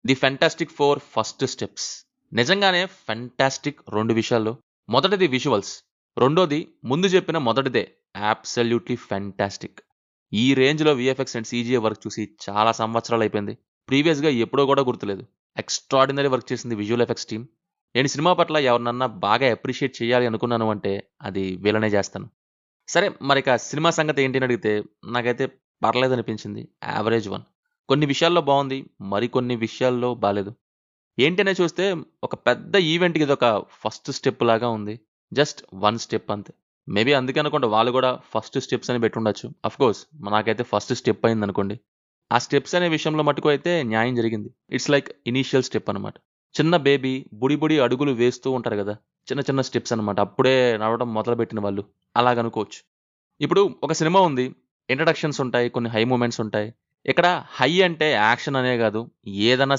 The fantastic four first steps నిజంగానే fantastic 2 విషయాల్లో. మొదటిది విజువల్స్, రెండోది ముందు చెప్పిన మొదటిదే అబ్సల్యూట్లీ ఫెంటాస్టిక్. ఈ రేంజ్లో విఎఫ్ఎక్స్ అండ్ సీజీఏ వర్క్ చూసి చాలా సంవత్సరాలు అయిపోయింది. ప్రీవియస్గా ఎప్పుడో కూడా గుర్తులేదు. ఎక్స్ట్రాడినరీ వర్క్ చేసింది విజువల్ ఎఫెక్ట్స్ టీమ్. నేను సినిమా పట్ల ఎవరినన్నా బాగా అప్రిషియేట్ చేయాలి అనుకున్నాను అంటే అది వీళ్ళనే చేస్తాను. సరే, మరిక సినిమా సంగతి ఏంటి అని అడిగితే నాకైతే పర్లేదనిపించింది. Average one. కొన్ని విషయాల్లో బాగుంది, మరికొన్ని విషయాల్లో బాలేదు. ఏంటనే చూస్తే ఒక పెద్ద ఈవెంట్కి ఇదొక ఫస్ట్ స్టెప్ లాగా ఉంది. జస్ట్ వన్ స్టెప్ అంతే. మేబీ అందుకే అనుకోండి వాళ్ళు కూడా ఫస్ట్ స్టెప్స్ అని పెట్టుండొచ్చు. కోర్స్ నాకైతే ఫస్ట్ స్టెప్ అయింది అనుకోండి. ఆ స్టెప్స్ అనే విషయంలో మటుకు అయితే న్యాయం జరిగింది. ఇట్స్ లైక్ ఇనీషియల్ స్టెప్ అనమాట. చిన్న బేబీ బుడి బుడి అడుగులు వేస్తూ ఉంటారు కదా, చిన్న చిన్న స్టెప్స్ అనమాట, అప్పుడే నడవడం మొదలుపెట్టిన వాళ్ళు అలాగనుకోవచ్చు. ఇప్పుడు ఒక సినిమా ఉంది, ఇంట్రడక్షన్స్ ఉంటాయి, కొన్ని హై మూమెంట్స్ ఉంటాయి. ఇక్కడ హై అంటే యాక్షన్ అనే కాదు, ఏదన్నా